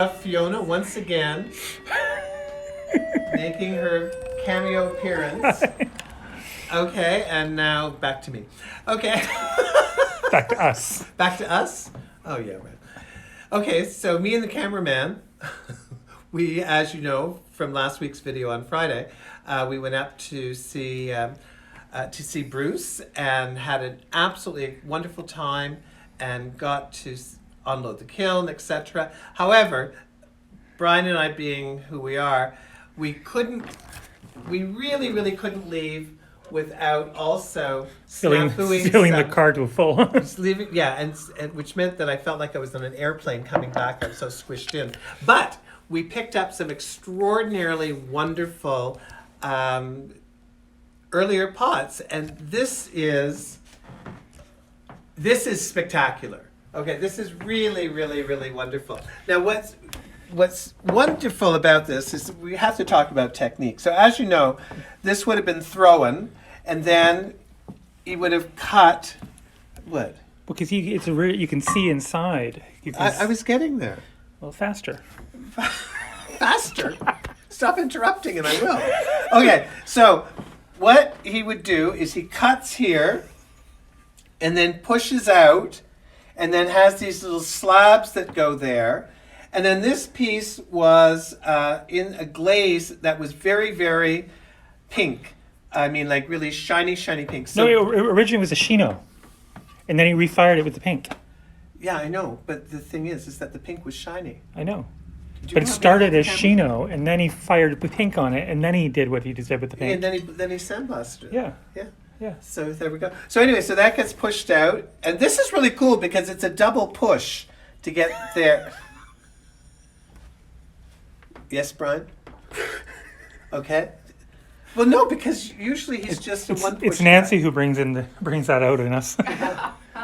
Fiona once again making her cameo appearance. Okay, and now back to me. Okay. Back to us. Back to us? Oh, yeah, right. Okay, so me and the cameraman, we, as you know from last week's video on Friday, we went up to see Bruce and had an absolutely wonderful time and got to unload the kiln, etc. However, Brian and I, being who we are, we really couldn't leave without also Filling the car to full. just leaving, yeah, and which meant that I felt like I was on an airplane coming back. I was so squished in. But we picked up some extraordinarily wonderful earlier pots, and this is spectacular. Okay, this is really wonderful. Now, what's wonderful about this is we have to talk about technique. So, as you know, this would have been thrown, and then he would have cut what? Because you can see inside. I was getting there. Well, faster. Faster? Stop interrupting, and I will. Okay, so what he would do is he cuts here, and then pushes out, and then has these little slabs that go there. And then this piece was in a glaze that was very pink. I mean, like really shiny pink. So, No, it originally was a chino, and then he refired it with the pink. yeah, I know. But the thing is that the pink was shiny. I know. Do you But it have started the as camera? chino, and then he fired the pink on it, and then he did what he did with the pink. And then he sandblasted it. Yeah. Yeah. So there we go. So anyway, so that gets pushed out. And this is really cool because it's a double push to get there. Yes, Brian? Okay. Well, no, because usually he's just a one push. It's Nancy who brings that out in us.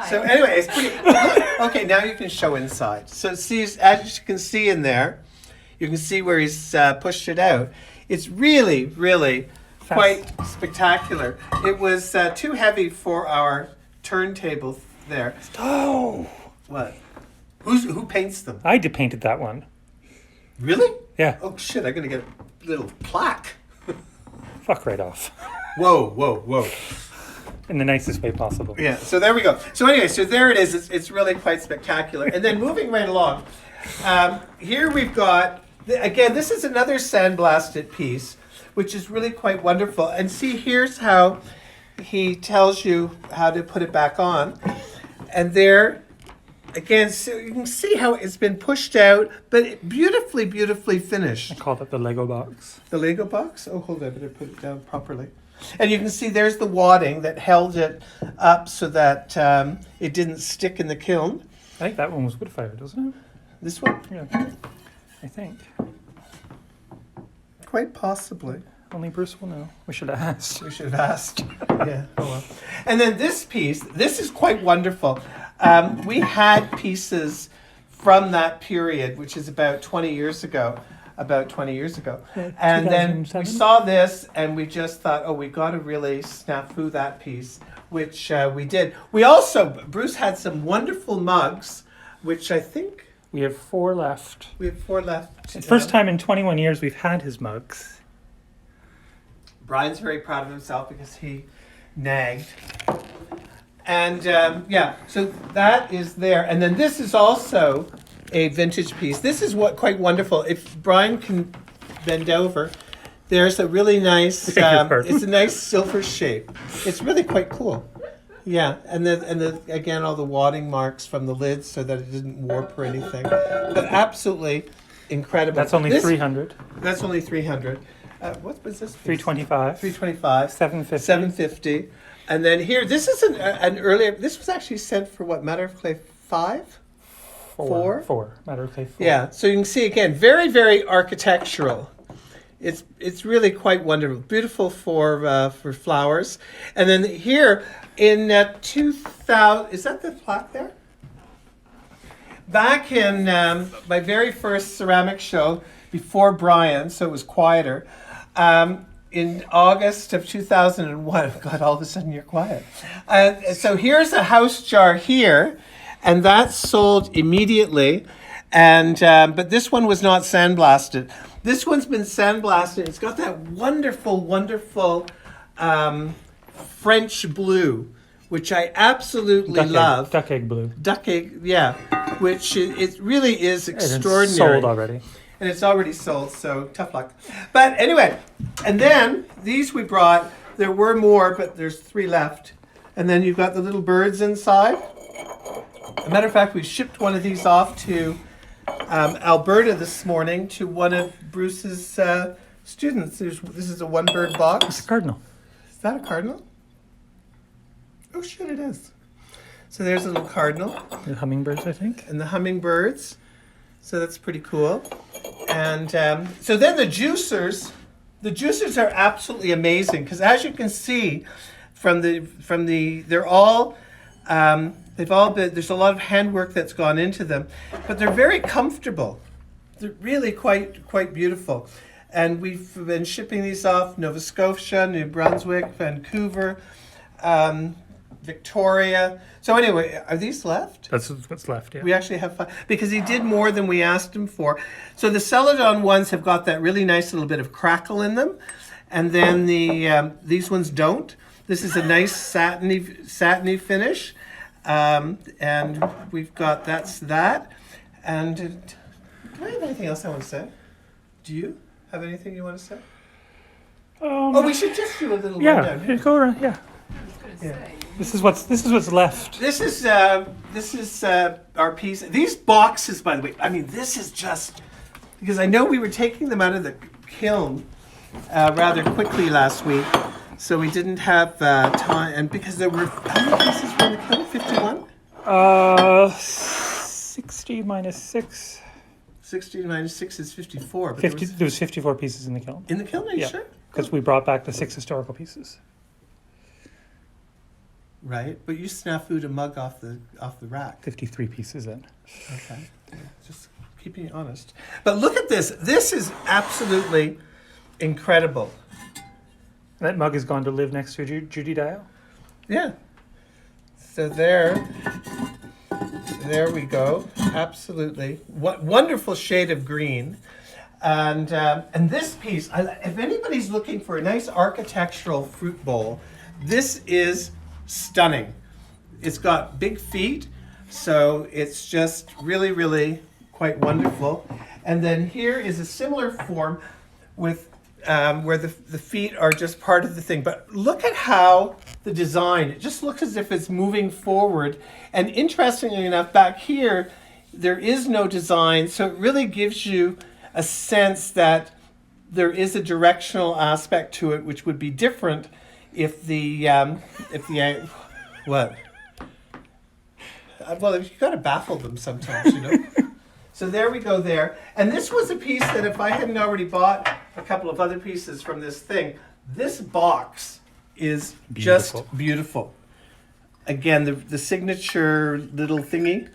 So anyway, it's pretty. Okay, now you can show inside. So see, as you can see in there, you can see where he's pushed it out. It's really quite spectacular. It was too heavy for our turntable there. Oh, What? Who paints them? I painted that one. Really? Yeah. Oh shit! I'm gonna get a little plaque. Fuck right off. Whoa. In the nicest way possible. Yeah, so there we go. So anyway, so there it is. It's really quite spectacular. And then moving right along, here we've got, again, this is another sandblasted piece, which is really quite wonderful. And see, here's how he tells you how to put it back on. And there, again, so you can see how it's been pushed out, but beautifully finished. I called it the Lego box. The Lego box? Oh, hold on, I better put it down properly. And you can see there's the wadding that held it up so that it didn't stick in the kiln. I think that one was wood fired, wasn't it? This one? Yeah. I think. Quite possibly. Only Bruce will know. We should have asked. We should have asked. Yeah, oh well. And then this piece, this is quite wonderful. We had pieces from that period, which is about 20 years ago. And then we 2007? saw this and we just thought, oh, we got to really snafu that piece, which we did. We also, Bruce had some wonderful mugs, which I think We have 4 left. we have 4 left. It's the first time in 21 years we've had his mugs. Brian's very proud of himself because he nagged. And yeah, so that is there. And then this is also a vintage piece. This is what quite wonderful. If Brian can bend over, there's a really nice, it's a nice silver shape. It's really quite cool. Yeah, and then again, all the wadding marks from the lids so that it didn't warp or anything. But absolutely incredible. That's only 300. That's only 300. What was this piece? 325. 325. 750. 750. And then here, this is an earlier, this was actually sent for what, Matter of Clay 5? 4? Matter of clay 4. Yeah, so you can see again, very architectural. It's really quite wonderful, beautiful for flowers. And then here in 2000, is that the plaque there? Back in my very first ceramic show before Brian, so it was quieter. In August of 2001, God, all of a sudden you're quiet. So here's a house jar here, and that's sold immediately. And but this one was not sandblasted. This one's been sandblasted. It's got that wonderful, wonderful French blue, which I absolutely love. Duck egg blue. Duck egg, yeah, which it really is And it's extraordinary. sold already. And it's already sold, so tough luck. But anyway, and then these we brought. There were more, but there's 3 left. And then you've got the little birds inside. As a matter of fact, we shipped one of these off to Alberta this morning to one of Bruce's students. This is a 1-bird box. It's a cardinal. Is that a cardinal? Oh shit, it is. So there's a little cardinal. The hummingbirds, I think. And the hummingbirds. So that's pretty cool. And so then the juicers are absolutely amazing because as you can see from the they're all they've all been, there's a lot of handwork that's gone into them, but they're very comfortable. They're really quite beautiful. And we've been shipping these off Nova Scotia, New Brunswick, Vancouver, Victoria. So anyway, are these left? That's what's left, yeah. We actually have 5 because he did more than we asked him for. So the Celadon ones have got that really nice little bit of crackle in them, and then these ones don't. This is a nice satiny finish, and we've got that. And do I have anything else I want to say? Do you have anything you want to say? Oh, we should just do a little rundown. Yeah, go around. Yeah. Yeah. This is what's left. This is our piece. These boxes, by the way, I mean, this is just because I know we were taking them out of the kiln rather quickly last week, so we didn't have time. And because there were how many pieces were in the kiln? 51. 60 minus 6. 60 minus 6 is 54. But 50. There was 54 pieces in the kiln. in the kiln. Are you sure? Because we brought back the 6 historical pieces. Right, but you snafu'd a mug off the rack. 53 pieces in. Okay, just keeping you honest. But look at this. This is absolutely incredible. That mug has gone to live next to Judy Dial. Yeah. So there we go. Absolutely. What wonderful shade of green. And this piece, if anybody's looking for a nice architectural fruit bowl, this is stunning. It's got big feet, so it's just really, really quite wonderful. And then here is a similar form with where the feet are just part of the thing. But look at how the design, it just looks as if it's moving forward. And interestingly enough, back here, there is no design, so it really gives you a sense that there is a directional aspect to it, which would be different if the what? Well, you got to baffle them sometimes, you know. So there we go there. And this was a piece that if I hadn't already bought a couple of other pieces from this thing, this box is just beautiful. Again, the signature little thingy.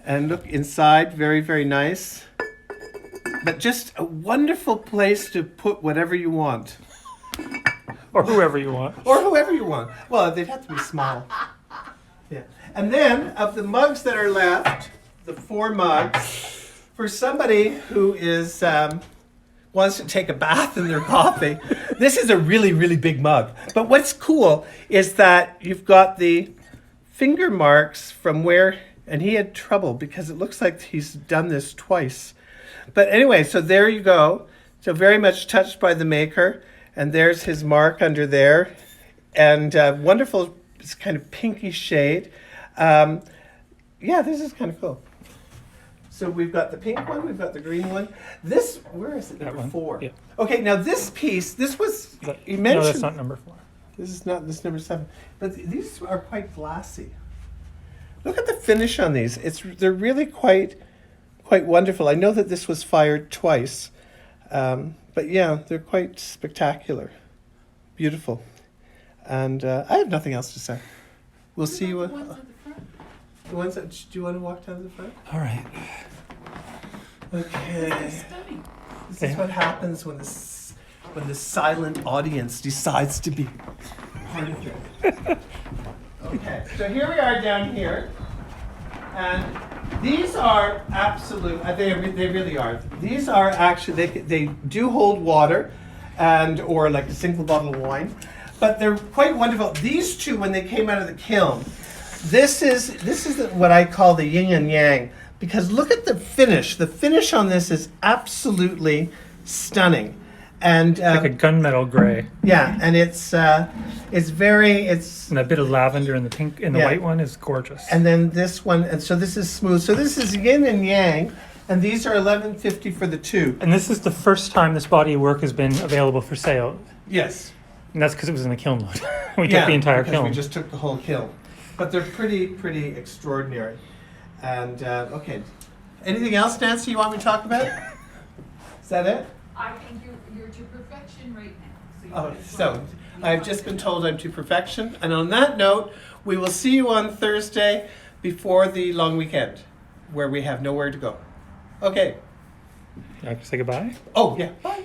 And look inside, very, very nice. But just a wonderful place to put whatever you want. Or whoever you want. Or whoever you want. Well, they'd have to be small. Yeah. And then, of the mugs that are left, the 4 mugs, for somebody who is wants to take a bath in their coffee, this is a really, really big mug. But what's cool is that you've got the finger marks from where, and he had trouble because it looks like he's done this twice. But anyway, so there you go. So very much touched by the maker. And there's his mark under there. And wonderful, it's kind of pinky shade. Yeah, this is kind of cool. So we've got the pink one, we've got the green one. This, where is it? Number 4. Yeah. Okay, now this piece, this was, you mentioned. No, that's not number 4. This is number 7. But these are quite glassy. Look at the finish on these. They're really quite wonderful. I know that this was fired twice. But yeah, they're quite spectacular. Beautiful. And I have nothing else to say. We'll see you. The ones at the front? Do you want to walk down to the front? All right. Okay. This is what happens when the silent audience decides to be part of it. Okay, so here we are down here. And These are absolute. They really are. These are actually they do hold water, and or like a single bottle of wine, but they're quite wonderful. These two, when they came out of the kiln, this is what I call the yin and yang, because look at the finish. The finish on this is absolutely stunning, and Like a gunmetal gray. yeah, and it's very And a bit of lavender in the pink, in the Yeah. white one is gorgeous. and then this one, and so this is smooth. So this is yin and yang, and these are $11.50 for the two. And this is the first time this body of work has been available for sale. Yes. And that's because it was in the kiln load. We Yeah, took the entire because kiln. we just took the whole kiln, but they're pretty extraordinary. And okay, anything else, Nancy? You want me to talk about? Is that it? I think you're to perfection right now. You Oh, might as so well. I've just been told I'm to perfection. And on that note, we will see you on Thursday before the long weekend, where we have nowhere to go. Okay. I have to say goodbye. Oh yeah. Bye.